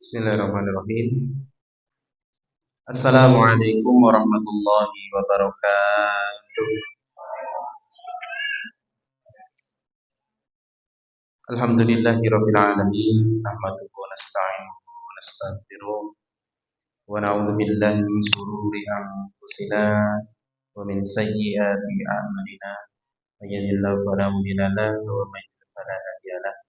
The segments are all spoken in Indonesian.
Bismillahirrahmanirrahim. Assalamualaikum warahmatullahi wabarakatuh. Alhamdulillahirabbil alamin. Nahmaduhu wa nasta'inuhu wa nastaghfiruh wa na'udzu billahi min shururi anfusina wa min sayyiati a'malina. May yahdihillahu fala mudilla lahu wa may yudlil fala hadiya lahu.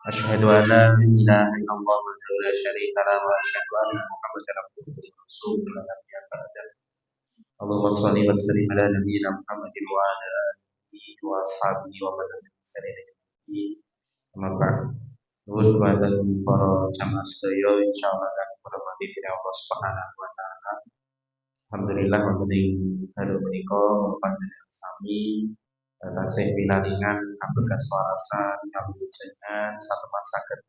Asyhadu an la ilaha illallah wa la syarika lahu wa asyhadu anna Muhammadan abduhu wa rasuluhu la nabiyya ba'dahu. Allahumma shalli wa sallim ala nabiyyina Muhammadin wa ala alihi wa ashabihi wa man tabi'ahum amma ba'd. Nuwun dumateng para jamaah sedaya insyaallah kang hormati dening Allah Subhanahu wa taala. Alhamdulillah wonten ing dalu menika panjenengan sami taksih pinaringan abegas warasan kawujengan satemah saged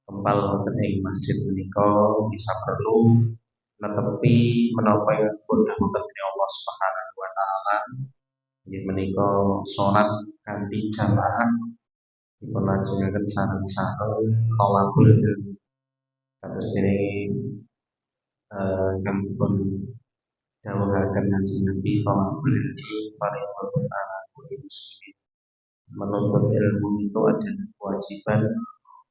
kempal wonten ing masjid menika bisa perlu netepi menapa pun dhahaken Allah Subhanahu wa taala. Inggih menika salat kanthi jamaah dipun lajengaken sareng-sareng tolakul kados dene kang dipun dawuhaken Kanjeng Nabi tolakul di paripurna muslimin. Menuntut ilmu itu adalah kewajiban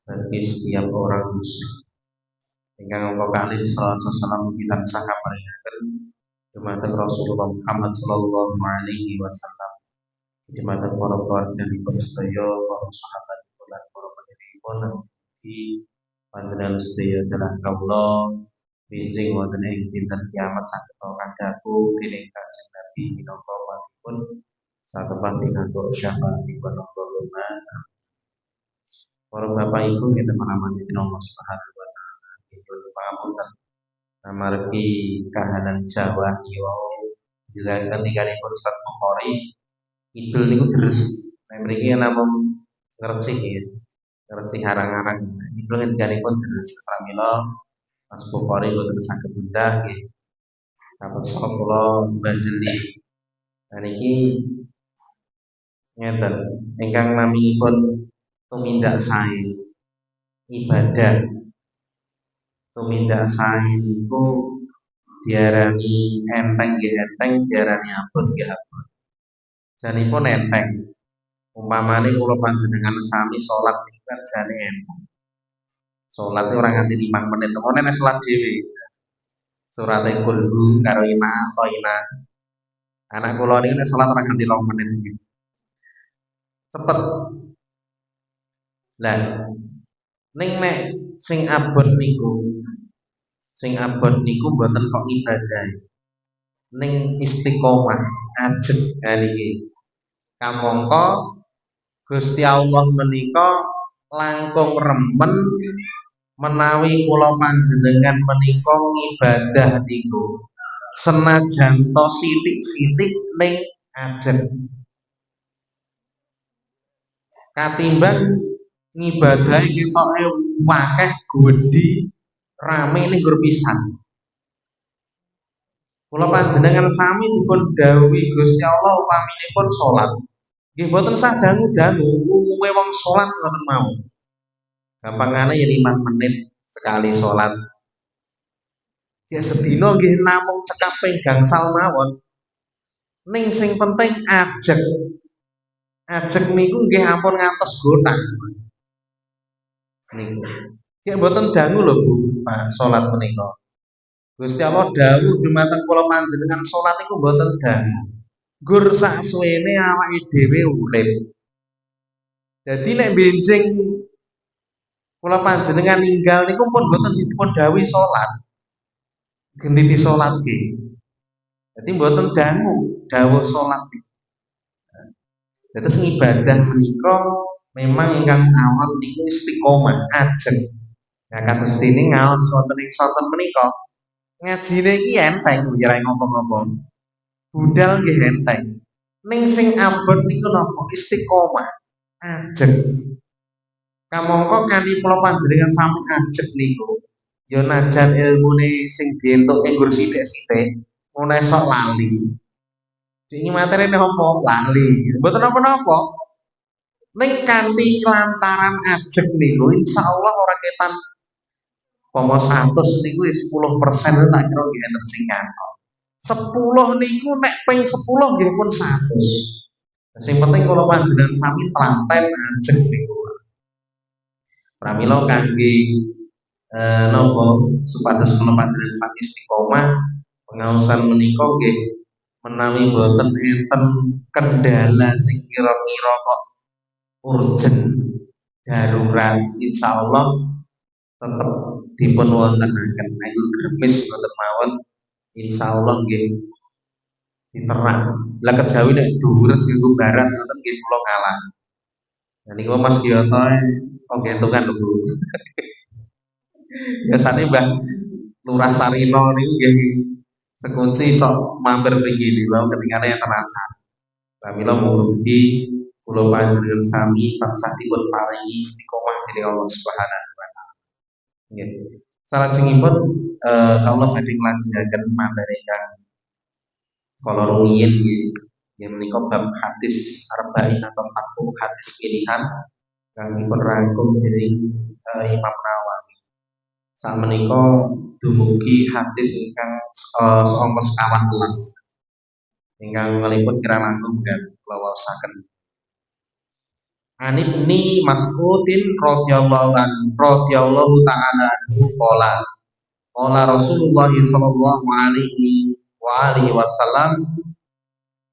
bagi setiap orang muslim. Ingkang angka kalih sallallahu alaihi wasallam kita saka paringaken dumateng Rasulullah Muhammad sallallahu alaihi wasallam. Dumateng para keluarganipun sedaya, para sahabat lan para pendhidikipun di panjenengan sedaya dalah kawula benjing wonten ing dinten kiamat saged kadaku dening Kanjeng Nabi minangka walitipun satemah pinantuk syafaatipun Allah. Para bapak ibu kita menamani Allah Subhanahu wa taala. Itu pangapunten amargi kahanan Jawa niku dilakukan tiganipun Ustaz Bukhari idul niku deres. Mriki namung ngercih ya. Ngercih harang-harang. Idul tiganipun deres pramila Mas Bukhari boten saged bundar nggih. Kapes kula banjeli. Niki ngeten ingkang naminipun tumindak sae ibadah. Tumindak sae niku diarani enteng nggih enteng, diarani abot nggih abot. Janipun enteng. Umpamane kula panjenengan sami salat niku kan jane enteng. Salat ora nganti 5 menit, temen nek salat dhewe. Surate kulhu karo ima atau ima. Anak kula niku nek salat ora nganti 2 menit nggih. Cepet. Lah ning nek sing abot niku mboten kok ibadah. Ning istiqomah ajeg niki. Kamangka Gusti Allah menika langkung remen menawi kula panjenengan menika ngibadah niku senajan to sithik-sithik ning ajeg. Katimbang ngibadahe ketoke akeh gedhi rame ning nggur pisan. Kula panjenengan sami dipun dawuhi Gusti Allah upaminipun salat. Nggih boten sadangu-dangu umume wong salat ngoten mawon. Gampangane ya 5 menit sekali salat. Ya sedina nggih namung cekap ping gangsal mawon. Ning sing penting ajeg. Ajeg niku nggih ampun ngantos gotak. Niku. Nggih boten dangu lho Bu, Pak, salat menika. Gusti Allah dawuh dumateng kula panjenengan salat iku mboten dangu. Gur sak suwene awake dhewe urip. Dadi nek benjing kula panjenengan ninggal niku pun mboten dipun dawuhi salat. Genditi salat nggih. Dadi mboten dangu dawuh salat. Dados ibadah menika memang ingkang awal niku istiqomah ajeng. Nah kados dene ngaos wonten ing sonten menika ngajine iki enteng ora ngopo-ngopo. Budal nggih enteng. Ning sing abot niku napa istiqomah ajeng. Kamangka kanthi kula panjenengan sami ajeg niku ya najan ilmune sing dientuk ing nggur sithik-sithik ngono esok lali. Iki materine apa? Lali. Mboten napa-napa. Ning kanthi lantaran ajeg niku insyaallah ora ketan pomo 100 niku 10% tak kira nggih enten sing ngantor. 10 niku nek ping 10 nggih pun 100. Sing penting kula panjenengan sami telaten ajeg niku. Pramila kangge napa supados kula panjenengan sami istiqomah pengaosan menika nggih menawi boten enten kendala sing kira-kira kok urgent darurat insyaallah tetep dipun wontenaken ayo gremes boten mawon insyaallah nggih diterang. Lah kejawi nek dhuwur sing barat ngoten nggih kula ngalah. Nah niku Mas Giyoto kok gentungan lho Bu. Biasane Mbah Lurah Sarino niku nggih sekunci sok mampir mriki niku ketingane terasa. Pramila mugi kula panjenengan sami tansah dipun paringi istiqomah dening Allah Subhanahu wa taala. Nggih. Salajengipun Allah badhe nglajengaken materi kang kala rumiyin nggih. Yang menika bab hadis arba'in atau 40 hadis pilihan kang dipun rangkum dening Imam Nawawi. Sak menika dumugi hadis ingkang angka 11 ingkang ngeliput kirang langkung dan kula waosaken. Ibni Mas'udin radhiyallahu ta'ala anhu qala Rasulullah sallallahu alaihi wasallam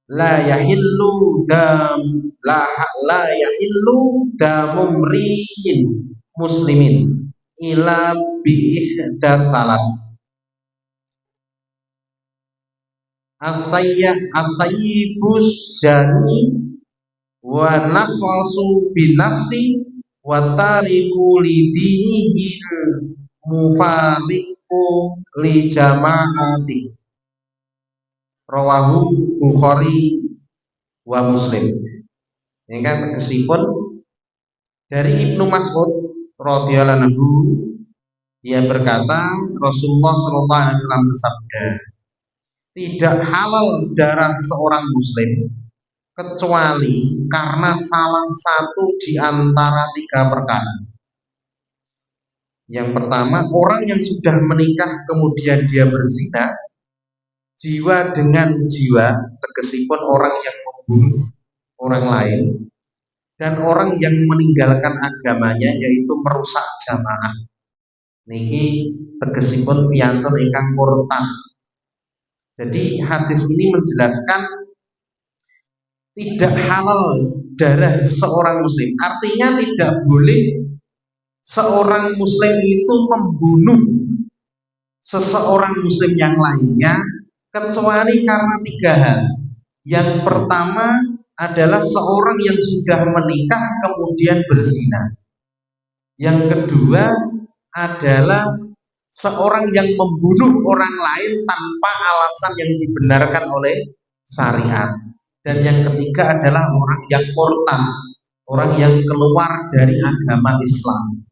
la yahillu damumriin muslimin ila bi'ihda salas asayyibus jani wa nafsu binafsi wa tariku lidinihi mufariqu li jama'ati rawahu Bukhari wa Muslim. Ini kan tegesipun dari Ibnu Mas'ud radhiyallahu anhu dia berkata Rasulullah sallallahu alaihi wasallam bersabda tidak halal darah seorang muslim kecuali karena salah satu di antara 3 perkara. Yang pertama, orang yang sudah menikah kemudian dia berzina, jiwa dengan jiwa, tegesipun orang yang membunuh orang lain, dan orang yang meninggalkan agamanya yaitu merusak jamaah. Niki tegesipun piyantun ingkang murtad. Jadi hadis ini menjelaskan tidak halal darah seorang muslim. Artinya tidak boleh seorang muslim itu membunuh seseorang muslim yang lainnya kecuali karena 3 hal. Yang pertama adalah seorang yang sudah menikah kemudian berzina. Yang kedua adalah seorang yang membunuh orang lain tanpa alasan yang dibenarkan oleh syariat. Dan yang ketiga adalah orang yang murtad, orang yang keluar dari agama Islam.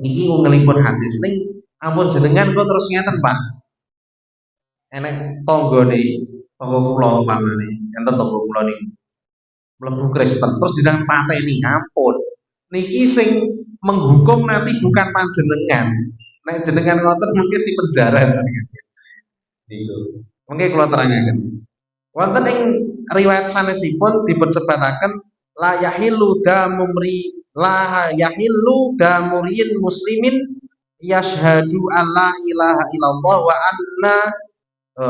Ini ngelipun hadis ning ampun jenengan kok terus ngeten Pak. Enek tanggane tangga kula umpamane, enten tangga kula niku. Mlebu Kristen terus jenengan pateni, ampun. Niki sing menghukum nanti bukan panjenengan. Nek jenengan ngoten mungkin di penjara jenengan. Niku. Mengke kula terangaken. Wonten ing riwayat sanesipun dipunsebataken la yahillu damuriin muslimin yashhadu alla ilaha illallah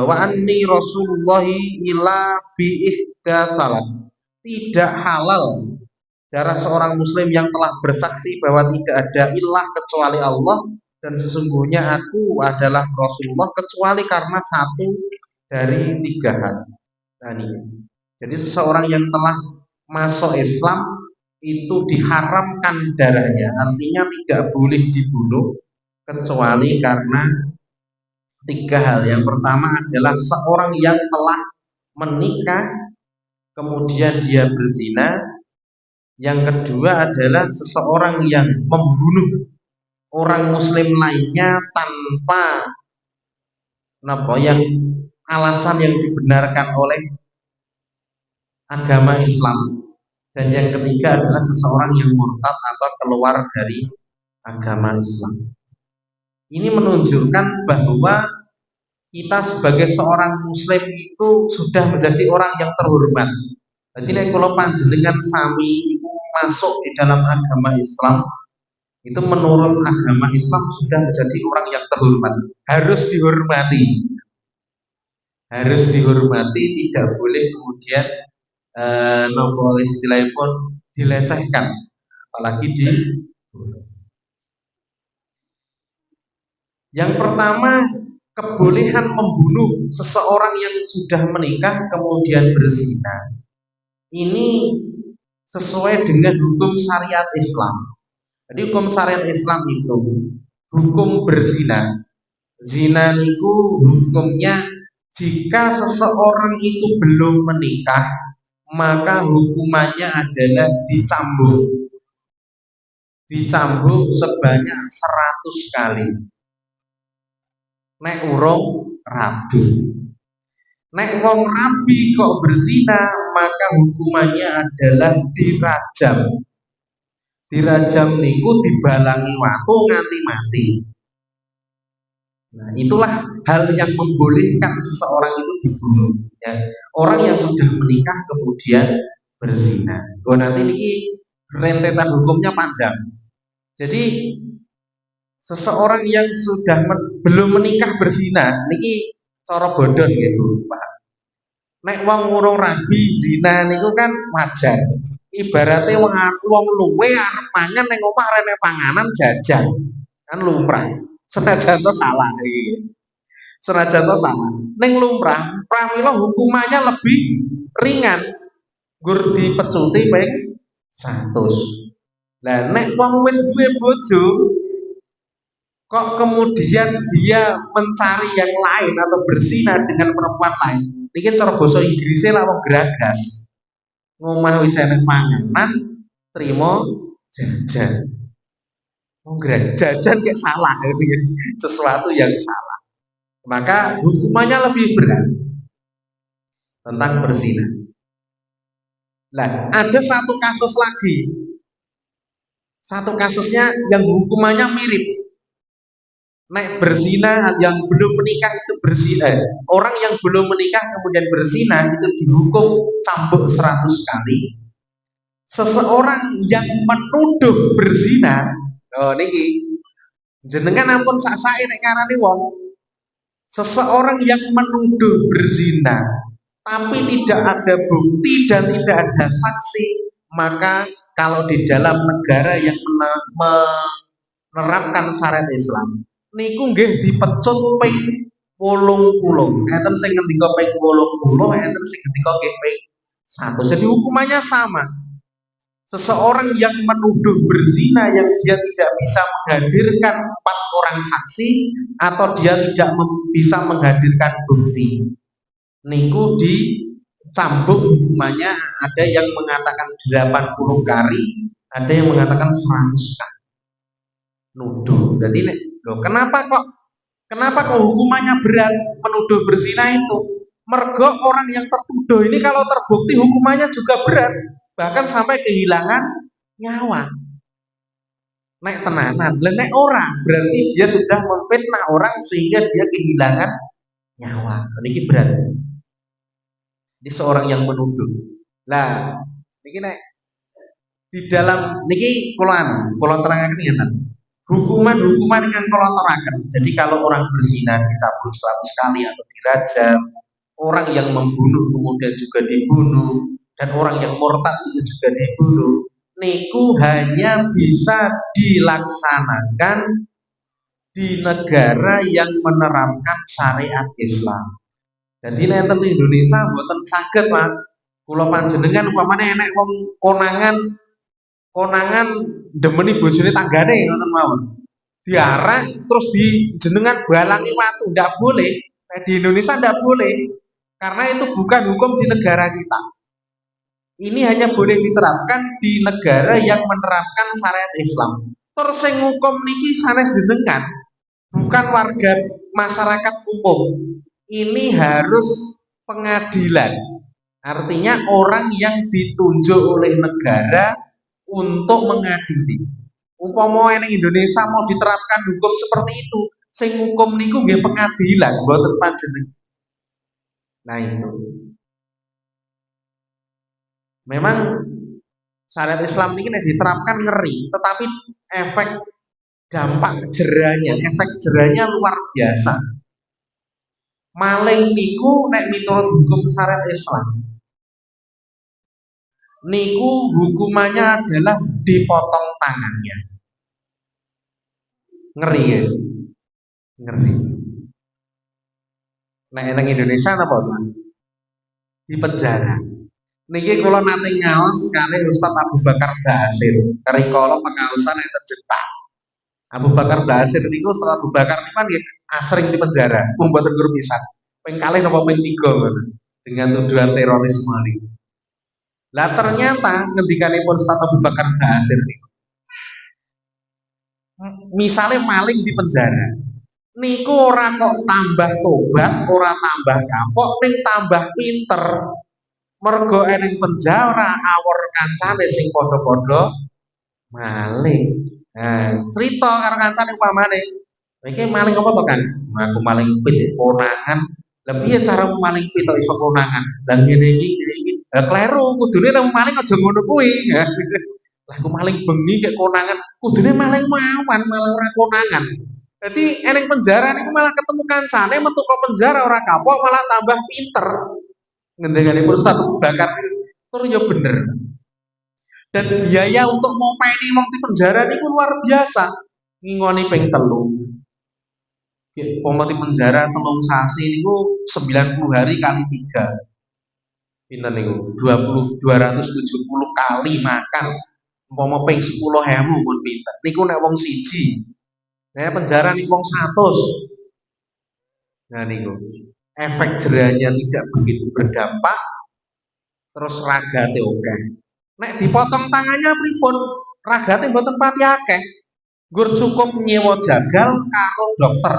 wa anni rasulullahi ila bi ihda salas. Tidak halal darah seorang muslim yang telah bersaksi bahwa tidak ada ilah kecuali Allah dan sesungguhnya aku adalah Rasulullah kecuali karena satu dari 3 hal. Nah, ini. Jadi seseorang yang telah masuk Islam itu diharamkan darahnya, artinya tidak boleh dibunuh kecuali karena 3 hal. Yang pertama adalah seorang yang telah menikah kemudian dia berzina. Yang kedua adalah seseorang yang membunuh orang muslim lainnya tanpa yang alasan yang dibenarkan oleh agama Islam. Dan yang ketiga adalah seseorang yang murtad atau keluar dari agama Islam. Ini menunjukkan bahwa kita sebagai seorang muslim itu sudah menjadi orang yang terhormat. Jadi kalau panjenengan sami itu masuk di dalam agama Islam, itu menurut agama Islam sudah menjadi orang yang terhormat, harus dihormati. Harus dihormati, tidak boleh kemudian nopo istilahnya pun dilecehkan, apalagi di yang pertama, kebolehan membunuh seseorang yang sudah menikah kemudian berzina. Ini sesuai dengan hukum syariat Islam. Jadi hukum syariat Islam itu hukum berzina. Zina itu hukumnya jika seseorang itu belum menikah, maka hukumannya adalah dicambuk. Dicambuk sebanyak 100 kali. Nek urung rabi. Nek wong rabi kok berzina, maka hukumannya adalah dirajam. Dirajam niku dibalangi watu nganti mati. Nah, itulah hal yang membolehkan seseorang itu dibunuh. Ya. Orang yang sudah menikah kemudian berzina. Nanti ini rentetan hukumnya panjang. Jadi seseorang yang sudah belum menikah berzina niki cara bodon gitu, Pak. Nek wong urung rabi zina niku kan wajar. Ibaratnya wong luwe arep mangan ning omah rene panganan jajan. Kan lumrah. Senajan to salah iki. Senajan to salah. Ning lumrah, pramila hukumannya lebih ringan. Gur dipecuti ping 100. Lah nek wong wis duwe bojo kok kemudian dia mencari yang lain atau berzina dengan perempuan lain. Ini cara basa Inggrisnya lah wong geragas. Ngomah wis enek panganan, trimo jajan. Wong jajan kayak salah sesuatu yang salah. Maka hukumannya lebih berat tentang berzina. Nah, ada satu kasus lagi. Satu kasusnya yang hukumannya mirip. Nek berzina yang belum menikah itu berzina. Orang yang belum menikah kemudian berzina itu dihukum cambuk 100 kali. Seseorang yang menuduh berzina, niki jenengan ampun sak-sake nek ngarani wong. Seseorang yang menuduh berzina tapi tidak ada bukti dan tidak ada saksi, maka kalau di dalam negara yang menerapkan syariat Islam niku nggih dipecut ping 80. Enten sing ngendika ping 80, enten sing ngendika nggih ping 1. Jadi hukumannya sama. Seseorang yang menuduh berzina yang dia tidak bisa menghadirkan 4 orang saksi atau dia tidak bisa menghadirkan bukti, niku dicambuk hukumannya. Ada yang mengatakan 80 kali, ada yang mengatakan 100 kali. Nuduh. Jadi kenapa kok hukumannya berat menuduh berzina itu? Mergo orang yang tertuduh ini kalau terbukti hukumannya juga berat, bahkan sampai kehilangan nyawa. Nek tenanan, nek orang berarti dia sudah memfitnah orang sehingga dia kehilangan nyawa. Ini berat. Ini seorang yang menuduh. Lah, niki nek di dalam niki kula terangaken ngeten. Hukuman yang kalau terakan. Jadi kalau orang berzina dicambuk 100 kali atau dirajam, orang yang membunuh kemudian juga dibunuh, dan orang yang murtad itu juga dibunuh. Niku hanya bisa dilaksanakan di negara yang menerapkan syariat Islam. Jadi nek teng Indonesia mboten saged, Pak. Kula panjenengan umpamane enek wong konangan demeni bojone tanggane ngoten mawon. Diarak terus jenengan balangi watu, ndak boleh. Nah, di Indonesia ndak boleh. Karena itu bukan hukum di negara kita. Ini hanya boleh diterapkan di negara yang menerapkan syariat Islam. Terus sing hukum niki sanes jenengan, bukan warga masyarakat umum. ini harus pengadilan. Artinya orang yang ditunjuk oleh negara untuk mengadili. Umpama ning Indonesia mau diterapkan hukum seperti itu, sing hukum niku nggih pengadilan, mboten panjenengan. Nah itu. Memang syariat Islam ini nek diterapkan ngeri, tetapi efek dampak efek jerahnya luar biasa. Maling niku nek miturut hukum syariat Islam niku hukumannya adalah dipotong tangannya. Ngeri ya? Ngeri. Nek nang Indonesia napa, Pak? Di penjara. Niki kula nate ngaos kali Ustaz Abu Bakar Basir, rikala pengaosan enten Jepang. Abu Bakar Basir niku Ustaz Abu Bakar niku kan asring di penjara, mboten guru pisan. Ping kalih napa ping 3 dengan tuduhan terorisme niku. Lah ternyata ngendikanipun Ustaz Abu Bakar Basir niku misalnya maling di penjara niku ora kok tambah tobat, ora tambah kapok, ning tambah pinter. Mergo eneng penjara awor kancane sing padha-padha maling. Nah, cerita karo kancane umpamane, iki maling apa to, Kan? Aku maling pit konangan. Lah piye cara maling pit kok iso konangan? Lah ngene iki. Lah kleru, kudune nek maling aja ngono kuwi. Lah aku maling bengi kek konangan, kudune maling mawan, malah ora konangan. Jadi eneng penjara niku malah ketemu kancane metu ke penjara ora kapok malah tambah pinter. Ngendikanipun Ustaz Abu Bakar tur ya bener. Dan biaya untuk ngopeni wong di penjara niku luar biasa. Ngingoni ping 3. Umpama di penjara 3 sasi niku 90 hari kali 3. Pinten niku? 270 kali makan. Umpama ping 10.000 pun pinten. Niku nek wong siji. Nek penjara niku wong 100. Nah niku. Efek jerahnya tidak begitu berdampak, terus ragate akeh. Nek dipotong tangannya pripun? Ragate mboten pati akeh. Gur cukup nyewa jagal karo dokter.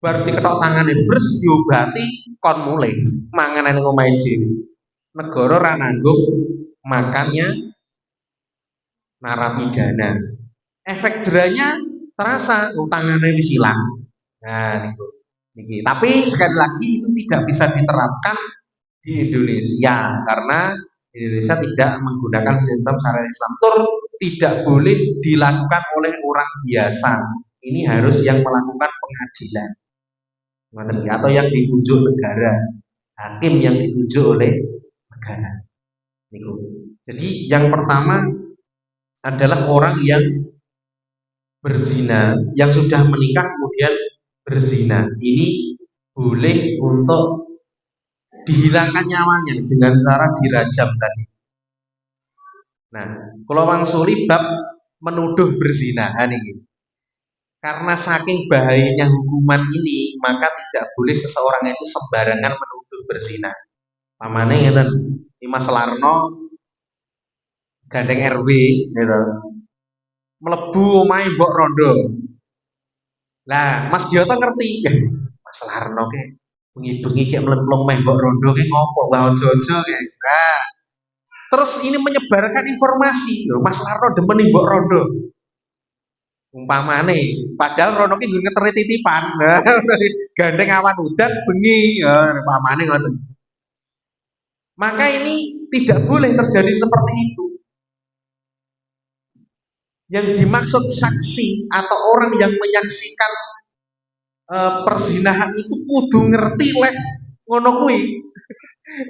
Bar diketok tangane bres diobati kon mulih. Manganan ning omahe dhewe. Negara ora nanggung makannya narapidana. Efek jerahnya terasa, tangannya wis ilang. Nah niku. Niki. Tapi sekali lagi itu tidak bisa diterapkan di Indonesia karena Indonesia tidak menggunakan sistem syariat Islam. Tidak boleh dilakukan oleh orang biasa. Ini harus yang melakukan pengadilan atau yang ditunjuk negara, hakim yang ditunjuk oleh negara. Jadi yang pertama adalah orang yang berzina, yang sudah menikah kemudian berzina. Ini boleh untuk dihilangkan nyawanya dengan cara dirajam tadi. Nah, kalau wangsuli bab menuduh berzina ini. Karena saking bahayanya hukuman ini, maka tidak boleh seseorang itu sembarangan menuduh berzina. Pamane ngeten, Mas Larno gandeng RW gitu. Mlebu omahe Mbok Rondo. Lah, Mas Gioto ngerti. Mas Larno ke bengi-bengi kayak mlemeh Mbok Rondo ke ngopo wae ojo-ojo kayak. Nah, terus ini menyebarkan informasi, loh, Mas Larno demen Mbok Rondo. Umpamane, padahal Rono ki nggo ngeteri titipan. Gandeng awan udan bengi, ya umpamane ngoten. Maka ini tidak boleh terjadi seperti itu. Yang dimaksud saksi atau orang yang menyaksikan perzinahan itu kudu ngerti leh ngono kuwi.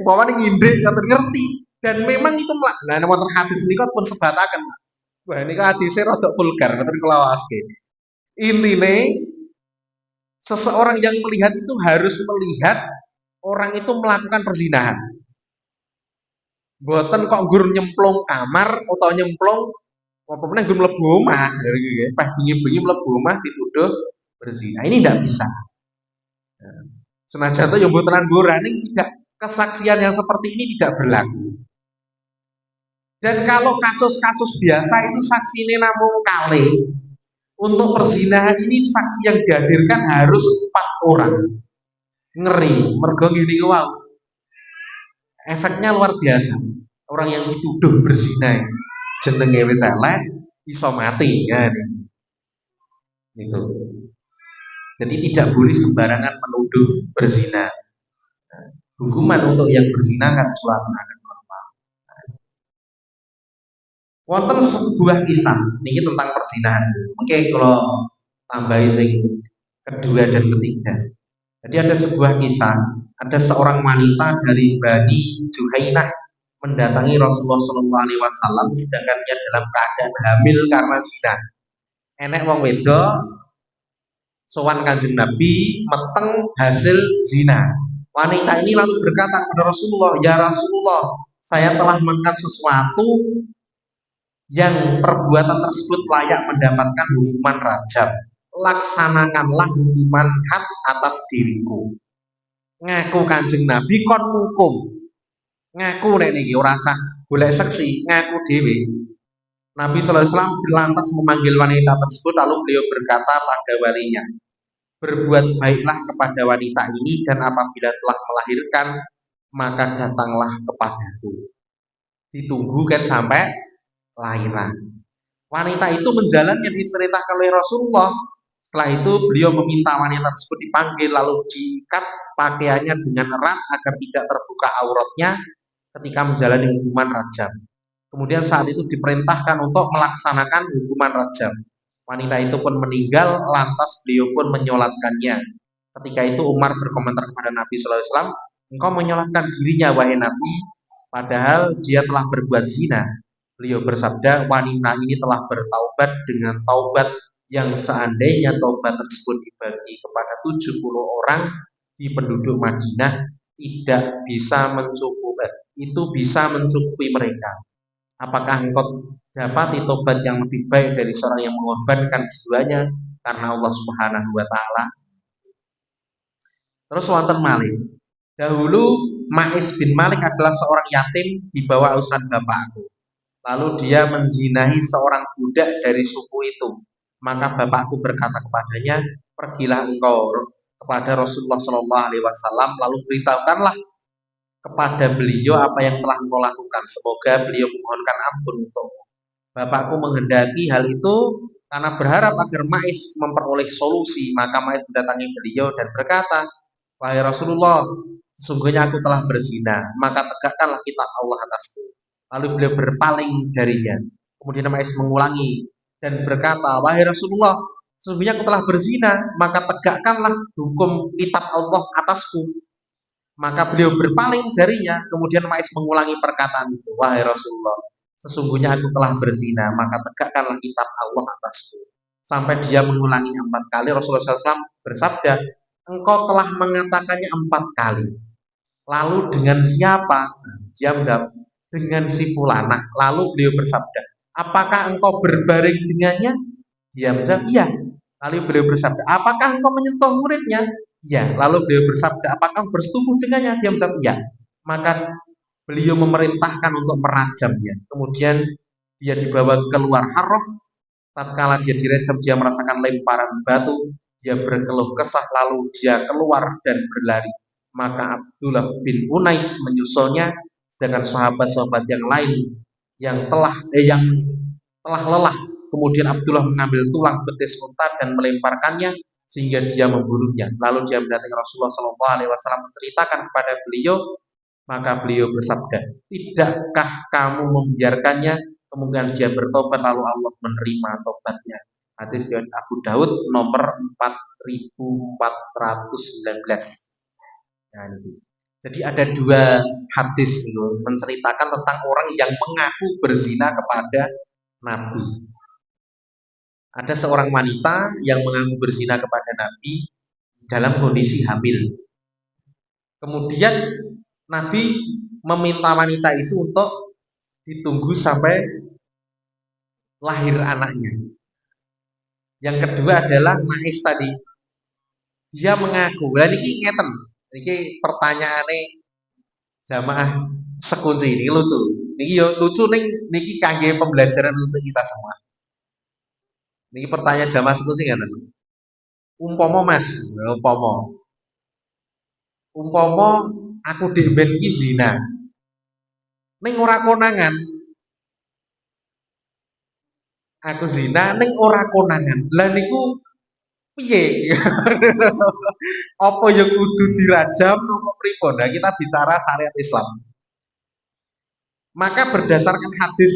Umpamane ngindek ngoten ngerti dan memang itu lah wonten hadis niku pun sebataken. Wah ini kan hadise rada vulgar ngoten kula waoske. Intine seseorang yang melihat itu harus melihat orang itu melakukan perzinahan. Mboten kok gur nyemplung kamar atau nyemplung apa meneh gur mlebu omah nggih. Pas bengi-bengi mlebu omah dituduh berzina. Ini tidak bisa. Senajan itu yang tenan burane tidak, kesaksian yang seperti ini tidak berlaku. Dan kalau kasus-kasus biasa itu saksinya namung kali. Untuk perzinahan ini saksi yang dihadirkan harus 4 orang. Ngeri, mergo ngene iku wae. Efeknya luar biasa. Orang yang dituduh berzina jenenge wis elek iso mati ya gitu. Jadi tidak boleh sembarangan menuduh berzina. Hukuman untuk yang berzina kan suatu akan normal. Wonten sebuah kisah ini tentang perzinahan. Oke, kalau tambahin sing kedua dan ketiga. Jadi ada sebuah kisah, ada seorang wanita dari Bani Juhainah mendatangi Rasulullah Shallallahu Alaihi Wasallam sedangkan dia dalam keadaan hamil karena zina. Enek wong wedok sowan Kanjeng Nabi meteng hasil zina. Wanita ini lalu berkata kepada Rasulullah, "Ya Rasulullah, saya telah melakukan sesuatu yang perbuatan tersebut layak mendapatkan hukuman rajam. Laksanakanlah hukuman had atas diriku." Ngaku Kanjeng Nabi kon hukum. Ngaku nek niki ora sah golek seksi, ngaku dhewe. Nabi sallallahu alaihi wasallam lantas memanggil wanita tersebut lalu beliau berkata pada walinya, "Berbuat baiklah kepada wanita ini dan apabila telah melahirkan maka datanglah kepadaku." Ditunggu kan sampai lahiran. Wanita itu menjalani yang diperintahkan oleh Rasulullah. Setelah itu beliau meminta wanita tersebut dipanggil lalu diikat pakaiannya dengan erat agar tidak terbuka auratnya ketika menjalani hukuman rajam. Kemudian saat itu diperintahkan untuk melaksanakan hukuman rajam. Wanita itu pun meninggal, lantas beliau pun menyolatkannya. Ketika itu Umar berkomentar kepada Nabi Sallallahu Alaihi Wasallam, "Engkau menyolatkan dirinya wahai Nabi, padahal dia telah berbuat zina." Beliau bersabda, "Wanita ini telah bertaubat dengan taubat yang seandainya taubat tersebut dibagi kepada 70 orang di penduduk Madinah tidak bisa mencukupi, itu bisa mencukupi mereka. Apakah engkau dapat tobat yang lebih baik dari seorang yang mengorbankan jiwanya karena Allah Subhanahu wa taala?" Terus wonten malih. Dahulu Ma'is bin Malik adalah seorang yatim di bawah urusan bapakku. Lalu dia menzinahi seorang budak dari suku itu. Maka bapakku berkata kepadanya, "Pergilah engkau kepada Rasulullah Shallallahu Alaihi Wasallam, lalu beritahukanlah kepada beliau apa yang telah engkau lakukan. Semoga beliau memohonkan ampun untukmu." Bapakku menghendaki hal itu karena berharap agar Ma'is memperoleh solusi. Maka Ma'is mendatangi beliau dan berkata, "Wahai Rasulullah, sesungguhnya aku telah berzina, maka tegakkanlah kitab Allah atasku." Lalu beliau berpaling darinya. Kemudian Ma'is mengulangi dan berkata, "Wahai Rasulullah, sesungguhnya aku telah berzina, maka tegakkanlah hukum kitab Allah atasku." Maka beliau berpaling darinya. Kemudian Ma'is mengulangi perkataan itu, "Wahai Rasulullah, sesungguhnya aku telah berzina, maka tegakkanlah kitab Allah atasku." Sampai dia mengulangi 4 kali, Rasulullah SAW bersabda, "Engkau telah mengatakannya 4 kali. Lalu dengan siapa?" Dia menjawab, "Dengan si fulana." Lalu beliau bersabda, "Apakah engkau berbaring dengannya?" Dia menjawab, "Iya." Lalu beliau bersabda, "Apakah engkau menyentuh muridnya?" "Iya." Lalu beliau bersabda, "Apakah engkau bersetubuh dengannya?" Dia menjawab, "Iya." Maka beliau memerintahkan untuk merajamnya. Kemudian dia dibawa keluar haram. Tatkala dia dirajam, dia merasakan lemparan batu. Dia berkeluh kesah, lalu dia keluar dan berlari. Maka Abdullah bin Unais menyusulnya, sedangkan sahabat-sahabat yang lain yang telah lelah. Kemudian Abdullah mengambil tulang betis unta dan melemparkannya sehingga dia membunuhnya. Lalu dia mendatangi Rasulullah Shallallahu Alaihi Wasallam menceritakan kepada beliau, maka beliau bersabda, "Tidakkah kamu membiarkannya? Kemungkinan dia bertobat lalu Allah menerima tobatnya." Hadis riwayat Abu Daud nomor 4419. Nah, ini. Jadi ada 2 hadis itu menceritakan tentang orang yang mengaku berzina kepada Nabi. Ada seorang wanita yang mengaku berzina kepada Nabi dalam kondisi hamil. Kemudian Nabi meminta wanita itu untuk ditunggu sampai lahir anaknya. Yang kedua adalah Ma'is tadi. Dia mengaku, "Lah niki ngeten. Niki pertanyaane jamaah sekunci ini lucu. Niki yo lucu ning niki kangge pembelajaran untuk kita semua." Niki pertanyaan jamaah sekunci ngeten. Umpama Mas, umpama Umpama aku dek ben iki zina, ning ora konangan, aku zina ning ora konangan. Lah niku piye? Apa ya kudu dirajam apa pripun? Nah, kita bicara syariat Islam. Maka berdasarkan hadis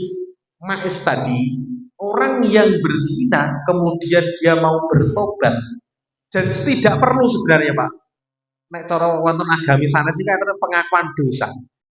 Ma'is tadi, orang yang berzina kemudian dia mau bertobat dan tidak perlu sebenarnya Pak. Nek cara wonten agami sanes iki kan pengakuan dosa.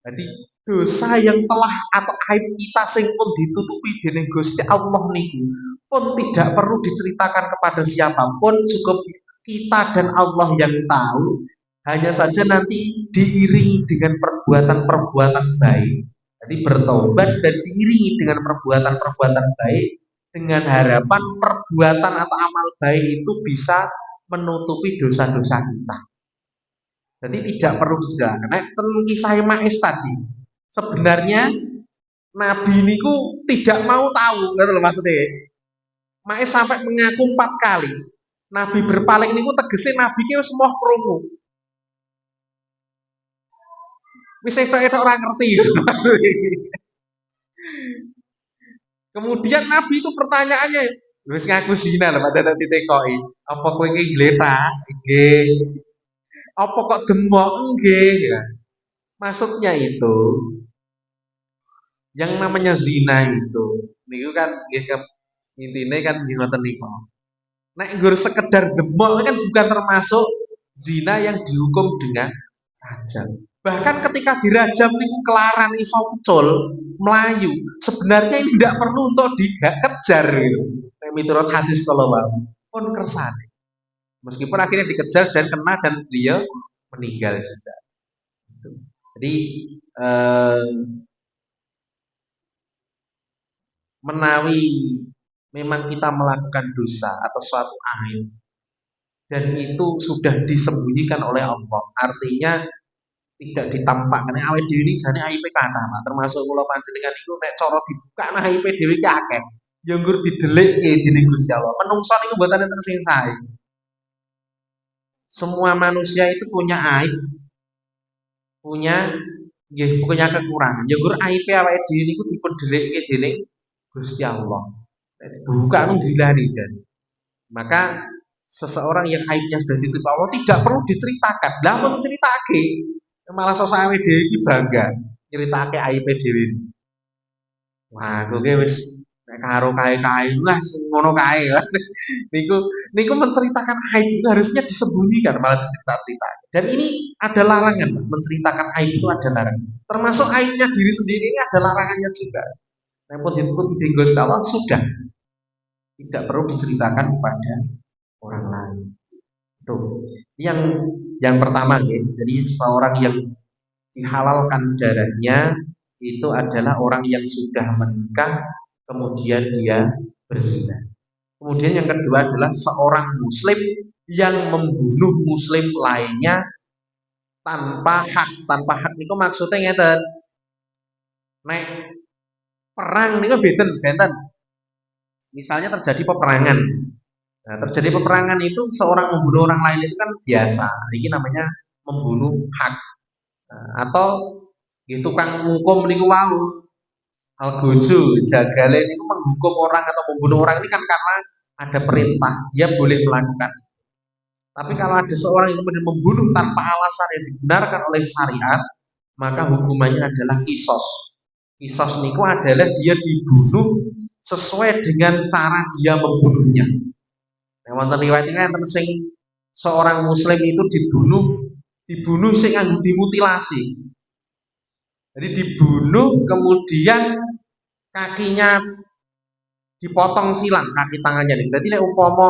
Jadi dosa yang telah atau aib kita sing pun ditutupi dening Gusti Allah niku pun tidak perlu diceritakan kepada siapapun, cukup kita dan Allah yang tahu. Hanya saja nanti diiringi dengan perbuatan-perbuatan baik. Jadi bertobat dan diiringi dengan perbuatan-perbuatan baik dengan harapan perbuatan atau amal baik itu bisa menutupi dosa-dosa kita. Jadi tidak perlu dijelaskan. Nah, kisah Ma'is tadi, sebenarnya Nabi niku tidak mau tahu, gitu loh maksudnya. Ma'is sampai mengaku 4 kali. Nabi berpaling niku tegese Nabi ki wis moh krungu. Wis etok-etok ora ngerti maksudnya. Kemudian Nabi itu pertanyaannya, wis ngaku zina lho padha ditekoki. Apa kowe iki gletah? Nggih. Apa kok demok? Nggih. Ya. Maksudnya itu yang namanya zina itu niku kan intine kan ngoten niku. Nek nggur sekedar demok kan bukan termasuk zina yang dihukum dengan rajam. Bahkan ketika dirajam niku kelaran iso ucul, melayu. Sebenarnya ini tidak perlu untuk dikejar gitu. Nek miturut hadis kalau pun kersane. Meskipun akhirnya dikejar dan kena dan beliau meninggal juga. Jadi menawi memang kita melakukan dosa atau suatu aib dan itu sudah disembunyikan oleh Allah, artinya tidak ditampakkan. Awet dhewe iki jane aib kata, termasuk kula panjenengan iku nek cara dibuka nah aib dhewe iki akeh. Ya nggur didelikke dening Gusti Allah. Menungso niku mboten enten sing sae. Semua manusia itu punya aib, punya punya kekurangan. Ya nggur aib awake dhewe niku dipun delikke dening Gusti Allah. Buka nu dilani jadi. Maka seseorang yang aibnya sudah ditutup Allah tidak perlu diceritakan. Lah mun diceritake malah sosok awake dhewe iki bangga nyeritake aibe dhewe. Wah, kowe wis nek karo kae-kae lah ngono kae. Niku niku menceritakan aib itu harusnya disembunyikan malah dicerita-cerita. Dan ini ada larangan, menceritakan aib itu ada larangan. Termasuk aibnya diri sendiri ini ada larangannya juga. Yang pun ditutup di Gusti Allah sudah tidak perlu diceritakan kepada orang lain. Tuh, yang pertama ya. Jadi seorang yang dihalalkan darahnya itu adalah orang yang sudah menikah kemudian dia berzina. Kemudian yang kedua adalah seorang muslim yang membunuh muslim lainnya tanpa hak. Tanpa hak itu maksudnya ngeten. Nek perang niku benten. Misalnya terjadi peperangan. Nah, terjadi peperangan itu seorang membunuh orang lain itu kan biasa. Ini namanya membunuh hak. Nah, atau itu tukang hukum niku wau. Al-Gojo, jagale niku menghukum orang atau membunuh orang ini kan karena ada perintah, dia boleh melakukan. Tapi kalau ada seorang yang kemudian membunuh tanpa alasan yang dibenarkan oleh syariat, maka hukumannya adalah kisos. Kisos niku adalah dia dibunuh sesuai dengan cara dia membunuhnya. Nah, wonten riwayat ini enten sing seorang muslim itu dibunuh sing nganggo dimutilasi. Jadi dibunuh kemudian kakinya dipotong silang, kaki tangannya nih. Berarti nek umpama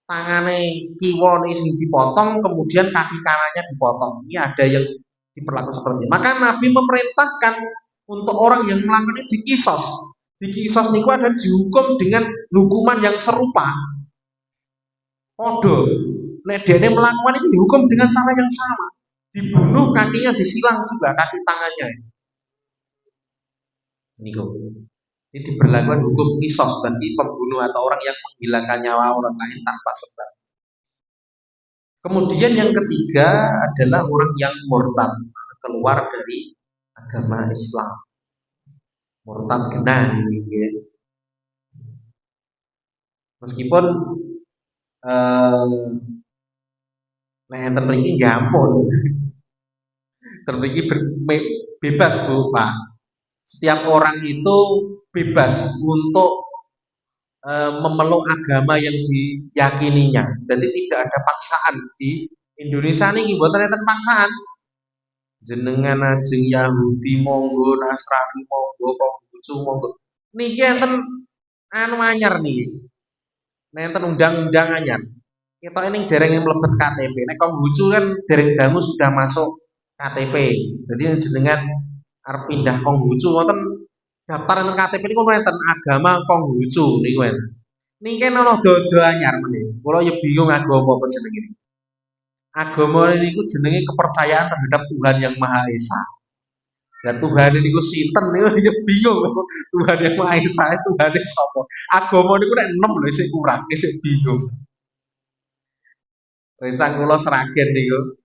tangane kiwa sing dipotong kemudian kaki kanannya dipotong. Ini ada yang diperlakukan seperti ini. Maka Nabi memerintahkan untuk orang yang melakukan ini dikisos. Dikisos niku ada dihukum dengan hukuman yang serupa. Podo. Nek dene melakukan itu dihukum dengan cara yang sama. Dibunuh kakinya disilang juga kaki tangannya. Niku. Ini diberlakukan hukum kisos bagi pembunuh atau orang yang menghilangkan nyawa orang lain tanpa sebab. Kemudian yang ketiga adalah orang yang murtad, keluar dari agama Islam. Murtad genah ini ya. Meskipun nek enten mriki gampun. Termriki bebas Bu, Pak. Setiap orang itu bebas untuk memeluk agama yang diyakininya. Jadi tidak ada paksaan di Indonesia nih, mboten enten paksaan. Jenengan ajeng Yahudi monggo, Nasrani monggo, Konghucu monggo. Niki enten anu anyar nih. Enten undang-undang anyar. Kita ini dereng mlebet KTP. Nek Konghucu kan dereng dangu sudah masuk KTP. Jadi jenengan arep pindah Konghucu wonten daftar enten KTP niku enten agama Konghucu niku enten. Niki ana dodo anyar meneh. Kula ya bingung agama apa jenenge. Agama niku jenenge kepercayaan terhadap Tuhan yang Maha Esa. Dan Tuhan niku sinten niku ya bingung. Tuhan yang Maha Esa itu Tuhane sapa? Agama niku nek 6 lho isih kurang, isih bingung. Rencang kula seragen niku.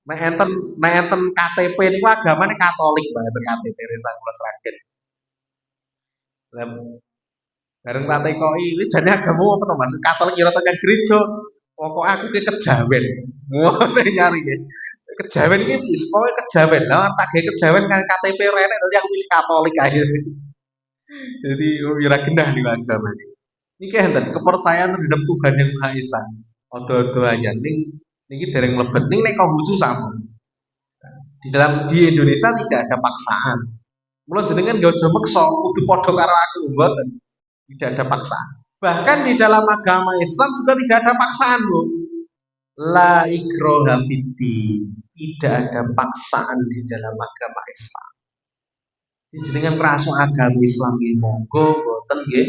Nek enten KTP niku agamane Katolik banget KTP rencang kula seragen. Lah bareng tak tekoki, iki jane agama apa to Mas? Katolik ya tekan gereja. Pokok aku ki kejawen. Ngono nyari ya. Kejawen iki wis pokoke kejawen. Lah tak gawe kejawen kan KTP rene dadi aku pilih Katolik ae. Jadi ora genah nih agama. Niki enten kepercayaan terhadap Tuhan yang Maha Esa. Odo-odo aja niki dereng mlebet ning nek Konghucu sama. Di Indonesia tidak ada paksaan. Mula jenengan gak aja meksa kudu padha karo aku mboten. Tidak ada paksaan. Bahkan di dalam agama Islam juga tidak ada paksaan, Bu. La ikraha fiddin. Tidak ada paksaan di dalam agama Islam. Jenengan ngrasuk agama Islam iki monggo, mboten nggih.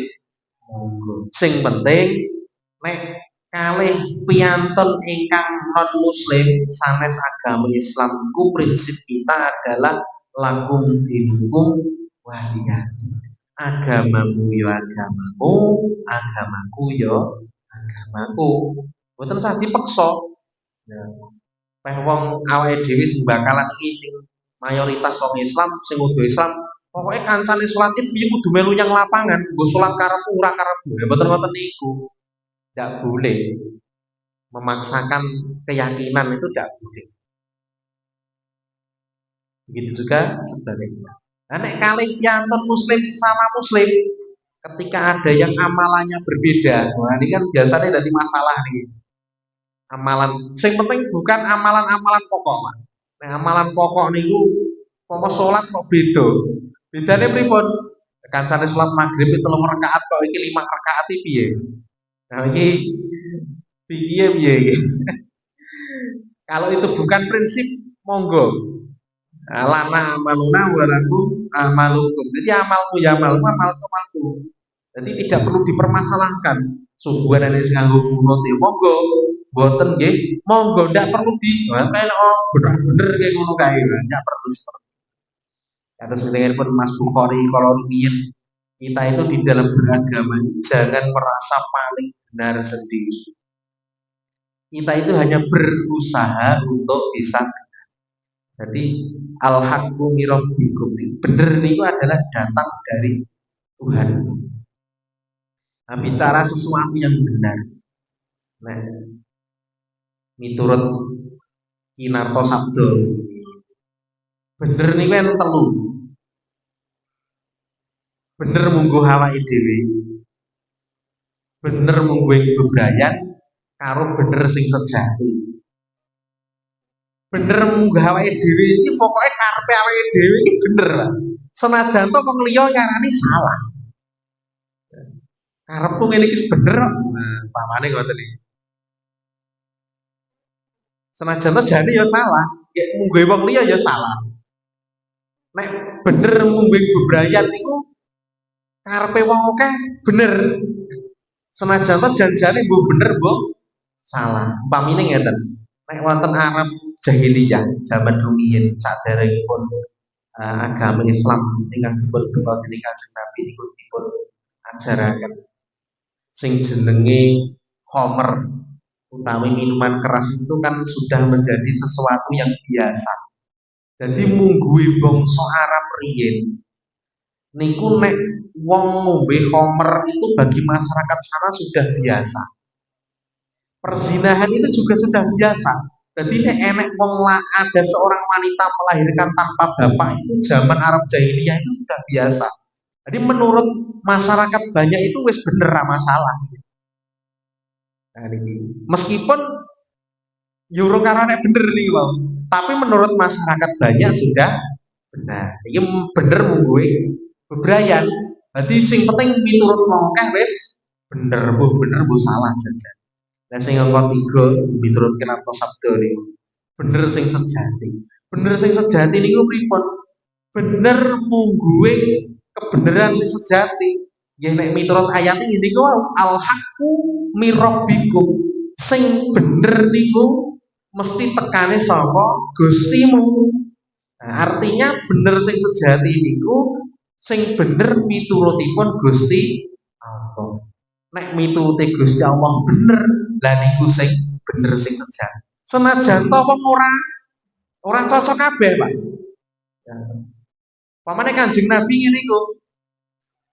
Monggo. Sing penting nek kalih piyantun ingkang non muslim sanes agama Islam ku prinsip kita adalah lakum dinukum waliyati. Agamamu yo agamamu, agamaku yo agamaku. Mboten usah dipeksa. Ya. Peh wong awake dhewe sing bakalan iki sing mayoritas wong Islam sing kudu Islam, pokoke kancane salat Id piye kudu melu nyang lapangan, nggo salat karepmu ora karepmu. Mboten ngoten niku. Tidak boleh memaksakan keyakinan itu tidak boleh. Begitu juga sebaliknya. Nah, nek kalih piyantun muslim sesama muslim, ketika ada yang amalannya berbeda, nah ini kan biasanya dari masalah nih. Amalan, yang penting bukan amalan-amalan pokok, Pak. Nah, amalan pokok niku pomo sholat kok beda. Bedane pripun? Kancane sholat maghrib itu 3 rakaat kok iki 5 rakaat iki piye? Nah, ini piye. Kalau itu bukan prinsip, monggo. Lana amaluna walaku amalukum. Jadi amalku ya amalku, amalku amalku. Jadi tidak perlu dipermasalahkan. Subuhan ini nganggo kunut ya monggo, boten nggih, monggo ndak perlu di bener-bener kayak ngono kae, ndak perlu seperti. Kata sedengar pun Mas Bukhari kalau ingin kita itu di dalam beragama jangan merasa paling benar sendiri. Kita itu hanya berusaha untuk bisa. Jadi al-haqqu mirabbikum. Bener niku adalah datang dari Tuhan. Nah, bicara sesuatu yang benar. Nah, miturut Kinarto Sabdo. Bener niku kan telu. Bener munggo awake dhewe. Bener munggo ing bebrayan karo bener sing sejati. Bener munggo awake dhewe iki pokoke karepe awake dhewe iki bener, Pak. Senajan to wong liya nyarani salah. Karepku ngene iki bener kok. Nah, pamane ngoten iki. Senajan to jane ya salah, ya munggo wong liya ya salah. Nek bener munggo bebrayan niku karepe wong akeh bener. Senajan to janjane mbok bener mbok salah. Umpamine ngeten. Nek wonten Arab jahiliyah zaman rumiyin saderengipun agama Islam ingkang dipun bawa dening Kanjeng Nabi niku dipun ajaraken sing jenenge Homer. utawi minuman keras itu kan sudah menjadi sesuatu yang biasa. Jadi mungguhi bangsa Arab riyin niku nek wong ngombe homer itu bagi masyarakat sana sudah biasa. Perzinahan itu juga sudah biasa. Jadi nek enek wong ada seorang wanita melahirkan tanpa bapak itu zaman Arab jahiliyah itu sudah biasa. Jadi menurut masyarakat banyak itu wis bener masalah. Nah, meskipun Euro karena bener nih bang, tapi menurut masyarakat banyak sudah benar. Ini bener mungguwe bebrayan. Berarti sing penting miturut mongkeh wis bener bu salah saja. Nah sing angka 3 miturut kenapa sabda niku. Bener sing sejati. Bener sing sejati niku pripun? Bener mungguwe kebenaran sing sejati. Nggih nek miturut ayat ini niku al haqqu mirabbikum. Sing bener niku mesti tekane saka Gustimu. Nah, artinya bener sing sejati niku sing bener miturutipun Gusti Allah. Nek mituruti Gusti Allah bener, lah niku sing bener sing sejati. Senajan to wong ora cocok kabeh, Pak. Ya. Pamane Kanjeng Nabi ngene iku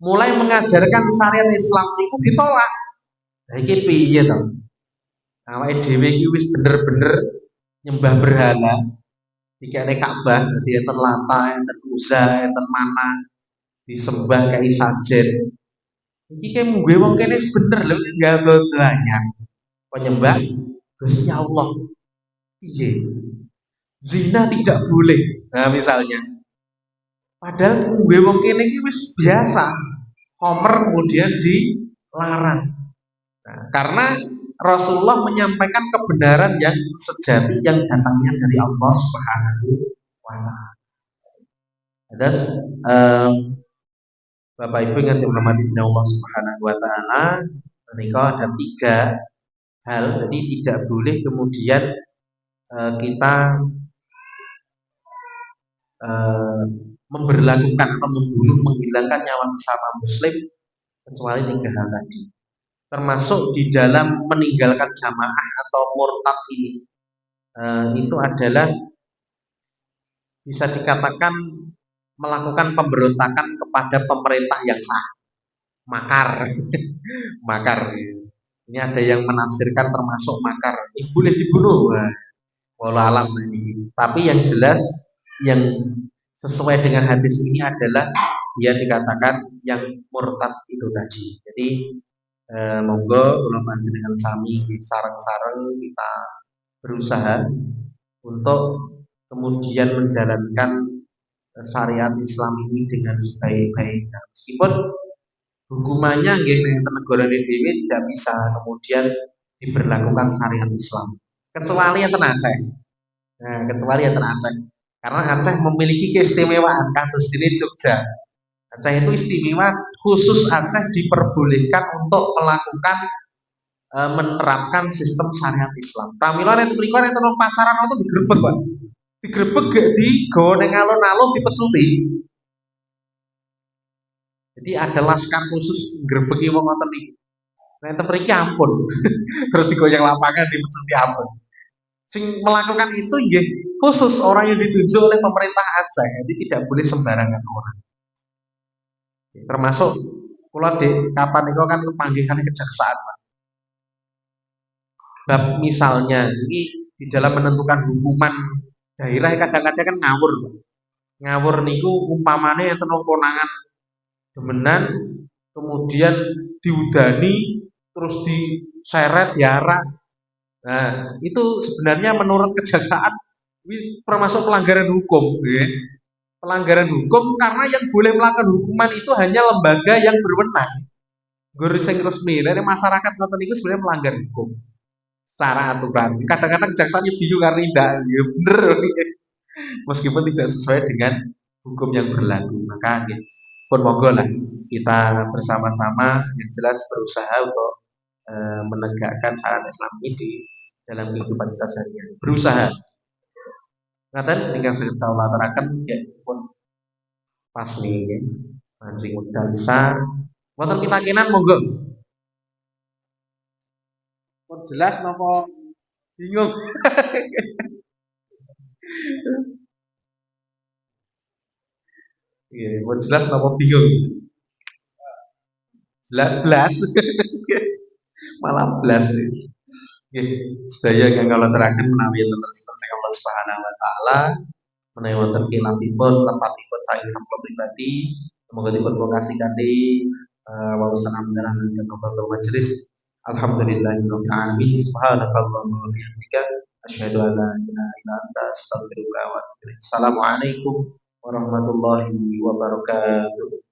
mulai mengajarkan syariat Islam niku ditolak. Lah iki piye to? Awake dhewe iki wis bener-bener nyembah berhala. Dikene Ka'bah dadi enten Lata, enten Uzza, enten Mana disembah kayak sajen. Iki kayak mungguhe wong kene wis bener lho enggak banyak penyembah Gusti Allah. Piye? Zina tidak boleh. Nah, misalnya. Padahal mungguhe wong kene iki wis biasa. Homer kemudian dilarang. Nah, karena Rasulullah menyampaikan kebenaran yang sejati yang datangnya dari Allah Subhanahu wa taala. Terus Bapak Ibu yang dirahmati Allah Subhanahu wa taala, menika ada 3 hal. Jadi tidak boleh kemudian kita memberlakukan atau membunuh, menghilangkan nyawa sesama muslim kecuali 3 hal tadi. Termasuk di dalam meninggalkan jamaah atau murtad ini itu adalah bisa dikatakan melakukan pemberontakan kepada pemerintah yang sah, makar. Makar ini ada yang menafsirkan termasuk makar ini boleh dibunuh, walau alam ini. Tapi yang jelas yang sesuai dengan hadis ini adalah dia dikatakan yang murtad itu tadi. Jadi monggo kula panjenengan sami sareng-sareng kita berusaha untuk kemudian menjalankan syariat Islam ini dengan sebaik-baiknya. Meskipun hukumannya nggih nek negara dhewe tidak bisa kemudian diberlakukan syariat Islam. Kecuali enten Aceh. Nah, kecuali enten Aceh. Karena Aceh memiliki keistimewaan kados dene Jogja. Aceh itu istimewa, khusus Aceh diperbolehkan untuk melakukan menerapkan sistem syariat Islam. Pramila nek mriku nek teng pacaran itu digrebeg, Pak. Digrebeg gak digawa ning alun-alun dipecuti. Jadi ada laskar khusus ngrebegi wong ngoten niku. Nek teng mriki ampun. Terus digoyang lapangan dipecuti ampun. Sing melakukan itu nggih khusus orang yang ditunjuk oleh pemerintah Aceh. Jadi tidak boleh sembarangan orang. Termasuk kula di kapan niku kan kepanggihan kejaksaan, Pak. Bab misalnya ini di dalam menentukan hukuman daerah kadang-kadang kan ngawur, Pak. Ngawur niku umpamane enten konangan demenan kemudian diudani terus diseret diarak. Nah, itu sebenarnya menurut kejaksaan ini termasuk pelanggaran hukum, ya. Pelanggaran hukum karena yang boleh melakukan hukuman itu hanya lembaga yang berwenang. Guru sing resmi, dari masyarakat ngoten niku sebenarnya melanggar hukum secara aturan. Kadang-kadang kejaksaan bingung karena tidak, ya bener. Meskipun tidak sesuai dengan hukum yang berlaku. Maka gitu. Pun monggo lah kita bersama-sama yang jelas berusaha untuk menegakkan syariat Islam ini di dalam kehidupan kita sehari-hari. Berusaha. Ngaten ingkang saged kawula aturaken pun pas niki mancing wekdal bisa. Wonten pitakenan monggo. jelas nopo bingung? Iya, mau jelas nopo bingung? Jelas blas, malah blas. Nggih, sedaya ingkang kula aturaken menawi wonten saking Allah Subhanahu wa taala, menawi wonten khilafipun lepatipun saking kula pribadi, semoga dipun lokasi kanthi wawasan amdalah dan kafatul majelis. Alhamdulillahirabbil alamin. Subhanakallahumma wa bihamdika asyhadu an la ilaha illa anta astaghfiruka wa atubu ilaik. Assalamualaikum warahmatullahi wabarakatuh.